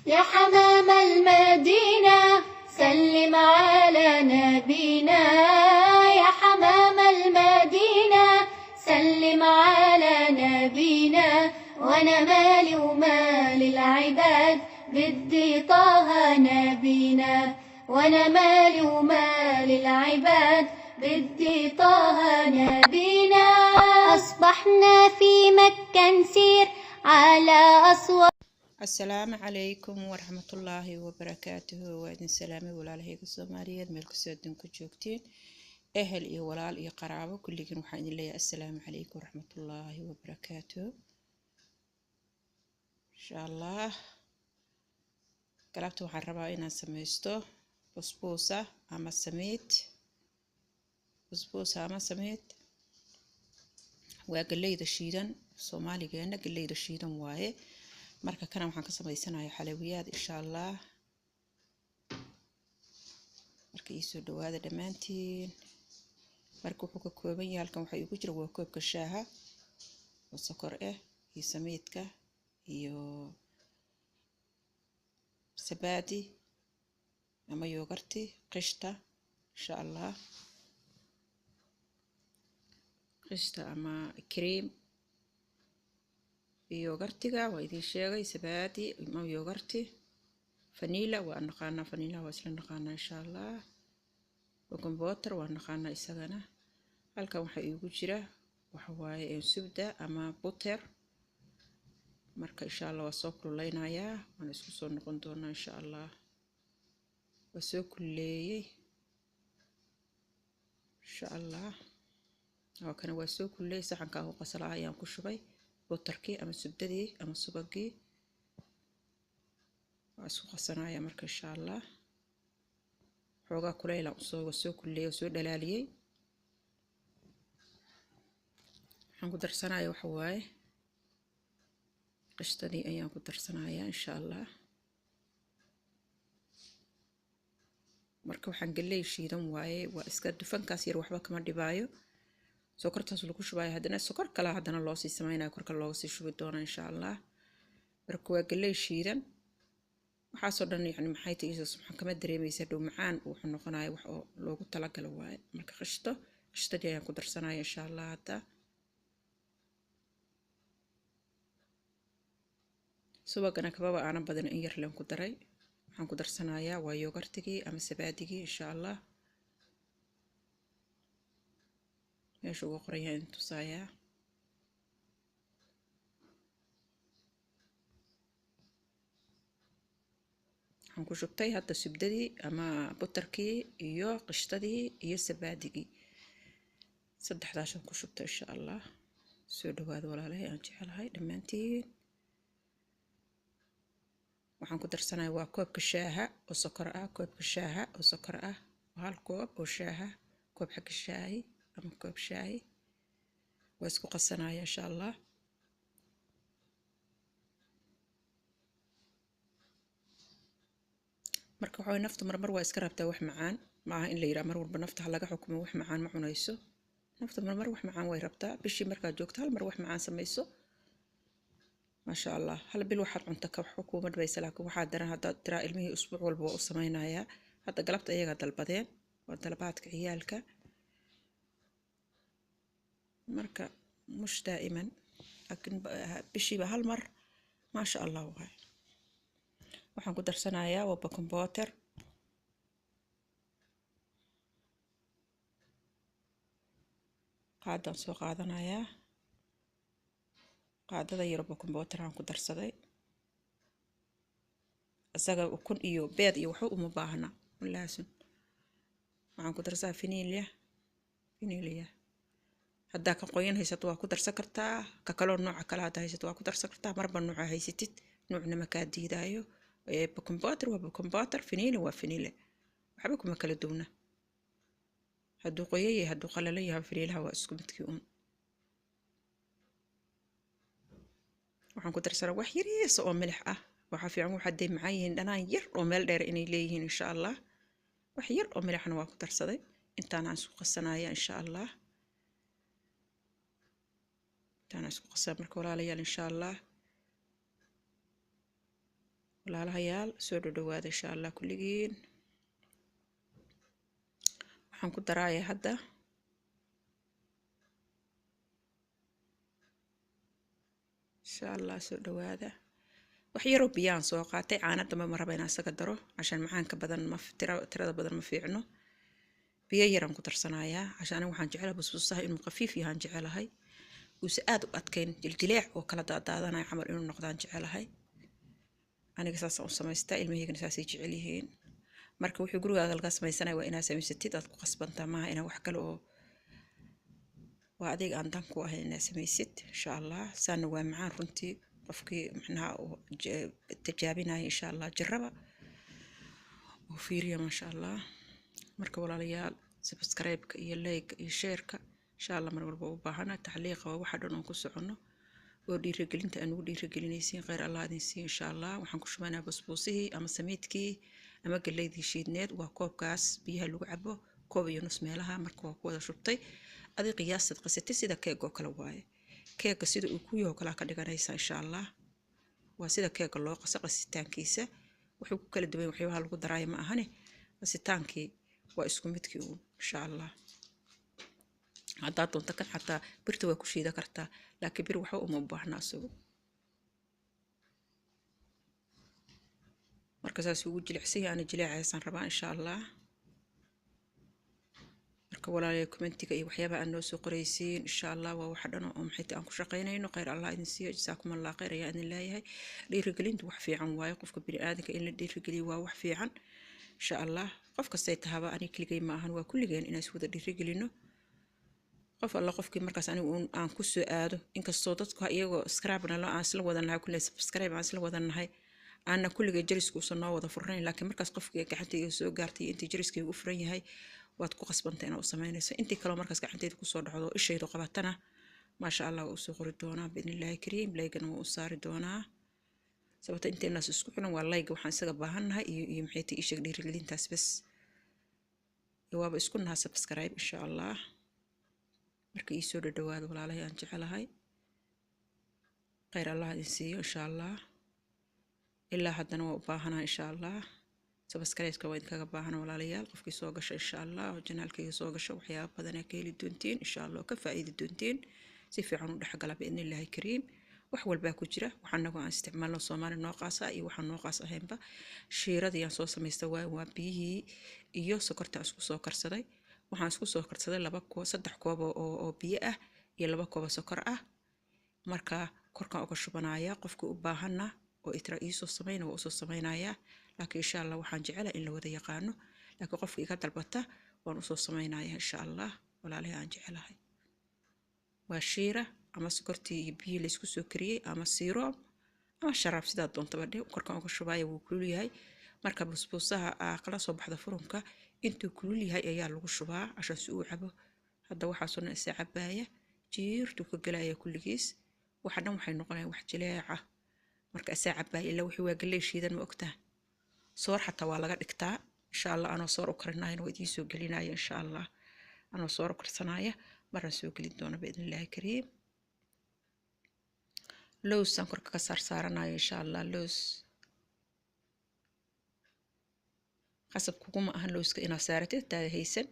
يا حمام المدينة سلم على نبينا، يا حمام المدينة سلم على نبينا، وانا مالي ومال العباد بدي طه نبينا، وانا مالي ومال العباد بدي طه نبينا. أصبحنا في مكة نسير على أصوات. السلام عليكم ورحمة الله وبركاته. وإذن سلامي ولا لهيك الصومالية ملك سودن كجوكتين أهل إيه ولال إيه قرابة كلكم وحين الله. السلام عليكم ورحمة الله وبركاته. إن شاء الله قلبت وحربا إن سميستو بسبوسة أما سميت بسبوسة أما سميت وقليد الشيدان الصومالي جانا قليد الشيدان واي marka kana waxaan ka sameysanayaa xalawiyaad insha Allah. marka ii soo dhawaada dhamaantiin. marka wuxuu ka kooban yahay halkan waxa igu jira waa koobka shaaha oo sokor ah iyo samiidka iyo sabaadi ama yogurti qishta insha Allah, qishta ama cream يوغرتيغا وإذا شيغي سبادي ما يوغرتي فانيلا وأنقانا فانيلا واسلا نقانا إن شاء الله وكمبوتر وأنقانا إساغانا هالكا وحا إيغو جيرا وحواي سبدا أما بوتر مركا إن شاء الله وسوكلو لينايا ونسكسو نقون دونا إن شاء الله وسوكلو ليي إن شاء الله وكان وسوكلو لي سحن كاهو قصلا أيام كشبي بوتركي أما سبددي أما سبقي وأسوق الصناعية مركز إن شاء الله. حوغا كليلا وسوق كلية وسوق دلاليي حنقدر صناعية وحواي قشتدي أيام قدر صناعية إن شاء الله. مركب حنقلي شيدان واي وإسكاد دفن كاسير وحبا كمان ديبايو سكرتاس lagu shubay hadana sokor kala hadana loo sii sameeyay korka looga sii shubi doona insha Allah. marka waa galay shiidan waxa soo dhan yani maxay tahay subxaan kama dareemaysa dhow macaan wuxuu noqonayaa wax oo loogu tala galay waay. marka qishtadii ayaan ku darsanayaa insha Allah. hada subagana kababa aan badan in yar leen ku daray waxaan ku darsanayaa waa yogurtigii ama sabaadigii insha Allah. meesha ugu qoraya intu saaya waxaan ku shubtay hadda subdadii ama butarkii iyo qishtadii iyo sabaadigii saddexdaashan ku shubtay insha Allah. soo dhawaada walaalahay aan jecelahay dhamaantiin. waxaan ku darsanayaa waa koobka shaaha oo sokor ah, koobka shaaha oo sokor ah, hal koob oo shaaha, koob xag shaahi ama koob shaahi waa isku qasanaya insha Allah. marka waxa nafta marmar waa iska rabtaa wax macaan maaha in la yiraahdo mar walba nafta laga xukumo wax macaan ma cunayso. nafta marmar wax macaan way rabtaa. bishii marka joogto hal mar wax macaan samayso ma sha Allah. hal bil waxaad cunta ka xukuumad baysa laakiin waxa daran hadda tira ilmihii usbuuc walba u sameynaya. hadda galabta iyaga dalbadeen waa dalbaadka ciyaalka. marka مش دائما لكن بشي بهالمر ما شاء الله وهاي. waxaan ku darsanayaa waa bakomboter qaadaan soo qaadanayaa qaadada yar bakomboter aan ku darsaday asaga ukun iyo beed iyo waxa uma baahna laasin. waxaan ku darsaa vanilla hadda ka qoyan haysato waa ku darsan kartaa ka kaloo nooc kale hada haysato waa ku darsan kartaa marba nooc haysatid noocna ma ka diidaayo. bakomboter waa bakomboter, vanilla waa vanilla waxba kuma kala duwana. hadduu qoyay hadduu qalalan yahay vanilla waa isku midkii uun. waxaan ku darsanaa wax yariis oo milix ah. waxa fiican waxa day macaan yihiin dhanaan yar oo meel dheer inay leeyihiin insha Allah. wax yar oo milixna waa ku darsaday intaan aan isku qasanayaa insha Allah. intaan isku qasab marka walaalayaal insha Allah walaalahayaal soo dhawaada insha allah kulligiin. waxaan ku daraaya hadda insha allah soo dhawaada. wax yaroo biyaan soo qaatay, caanada ma raba inaan isaga daro cashaan macaanka badan ma tirada badan ma fiicno. biyo yaraan ku darsanayaa cashaan waxaan jecelahay busbusaha inuu khafiif yahaan jecelahay, uuse aad u adkayn, jiljileec oo kala daadaadanaya camal inuu noqdaan jecelahay. aniga saasaan u samaystaa, ilmahaygana saasay jecel yihiin. marka wuxuu gurigaaga laga samaysanaya waa inaad samaysatid, aad ku qasbantaa maaha inaa wax kale oo waa adeeg aan dan ku ahayn inaad samaysid insha allah. saana waa macaan runtii, qofkii macnaha tijaabinaya insha allah jarraba oo fiiriya maasha allah. marka walaalayaal subscribe-ka iyo like-ka iyo share-ka insha allah mar walba u baahana. taxliiqa waa waxa dhan oo ku socono oo dhiirigelinta aan ugu dhiirigelinaysiin. khayr allah idin siiyo insha allah. waxaan ku shubanaa basbuusihii ama samiidkii ama galeydii shiidneed, waa koobkaas biyaha lagu cabo, koob iyo nus meelaha. marka waa ku wada shubtay, adi qiyaasad qasatay sida keega oo kale waaye. keega sida uu ku yaho kala ka dhiganaysa insha allah. waa sida keega loo qaso qasitaankiisa. wuxuu ku kala duwan waxyaabaha lagu daraayo ma ahane, qasitaankii waa isku midkii uu insha allah. haddaad doonto kan xataa birta waa ku shiida kartaa, laakiin bir waxa uma baahna isagu. marka saas ugu jilicsan yahay, ana jileecaysan rabaa insha allah. marka walaalayaal commentiga iyo waxyaabaha aan noo soo qoraysiin insha allah waa waxa dhan oo maxay aan ku shaqaynayno. khayr allah idin siiyo, jazaakum allah khayr ayaa idin leeyahay. dhiirigelintu wax fiican waaye, qofka bini'aadanka in la dhiirigeliyo waa wax fiican insha allah. qof kastay tahaba ani keligay ma ahan, waa kulligeen inaan iswada dhiirigelino. qof alla qofkii markaas anigu aan ku soo aado, inkastoo dadku iyagoo subscribe-na aan isla wadanahay, kullee subscribe aan isla wadanahay, aanna kulligay jariska uusan noo wada furnayn, laakiin markaas qofkii gacantayga soo gaartay intii jariskayga u furan yahay waad ku qasbantay inaad u samaynayso. intii kaloo markaas gacantayda kusoo dhacdo ishaydu qabatana maasha allah waa usoo qori doonaa biidnillaahi kariim. laygana waa u saari doonaa, sababta inteenaas isku xiran waa layga waxaan isaga baahannahay iyo maxay tahay ishag dhiirigelintaas bas. waaba isku naha subscribe insha allah. marka ii soo dhawaado walaalahay aan jecelahay. khayr allah idin siiyo insha allah. ilaa haddana waa u baahanaa insha allah. subscribe-ka waa idinkaga baahana walaalayaal. qofkii soo gasha insha allah oo janaalkayga soo gasha waxyaaba badan ka heli doontiin insha allah, oo ka faa'iidi doontiin. si fiican u dhexgala biidnillaahi kariim. wax walbaa ku jira waxaan nagu aan isticmaalno Soomaali noo qaasa iyo waxaan noo qaas ahaynba. shiiradii aan soo samaystay waa biyihii iyo sokorta isku soo karsaday. waxaan isku soo karsaday 3 koob oo biyo ah iyo 2 koob sokor ah. marka korkaan uga shubanaya, qofkii u baahana oo itra iisoo samayna waa usoo samaynaya, laakiin insha allah waxaan jecelahay in la wada yaqaano. laakiin qofkii iga dalbata waan usoo samaynaya insha allah. walaalahay aan jecelahay waa shiira ama sokortii iyo biyo la isku soo kariyay ama siroom ama sharaab sidaad doontaba dheh. korkaan uga shubaya wuu kulul yahay. marka busbusaha kala soo baxda furunka intuu kulul yahay ayaa lagu shubaa cashaan si uu cabo. hadda waxaa soo isa cabaya jiirtu ka galaya kulligiis. waxa dhan waxay noqonayaan wax jileeca. marka isa cabaya ilaa wixii waa galay shiidan ma ogtaa. soor xataa waa laga dhigtaa insha allah. anoo soor u karinaayo waa idiin soo gelinaya insha allah. anoo soor u karsanaya maraan soo gelin doona biidnillaahi kariim. lowsaan korka ka saaranaya insha allah. lows qasab kuguma ahan lowska inaad saaratid taada haysan.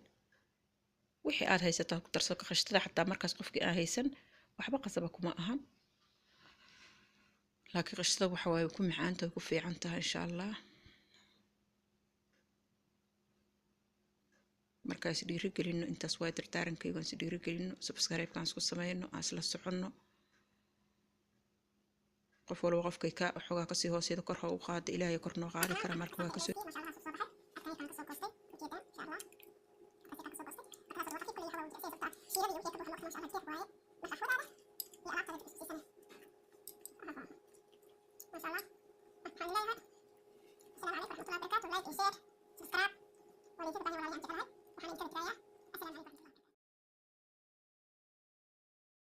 wixii aad haysataa ku darso ka qashtada xataa markaas qofkii aan haysan waxba qasaba kuma ahan. laakiin qashtada waxa waaye ku macaanta ku fiican tahay insha allah. markaas dhiirigelino intaas waa dardaarankayga aan si dhiirigelino. subscribe-ka aan isku samayno, aan isla soconno. qof walba qofkay ka xogaa kasii hooseeda kor ha u qaado, ilaahay kor noo qaadi kara. marka waa kasoo السلام عليكم ورحمة الله وبركاته. لايك وشير سبسكرايب وليتابع ولا يعني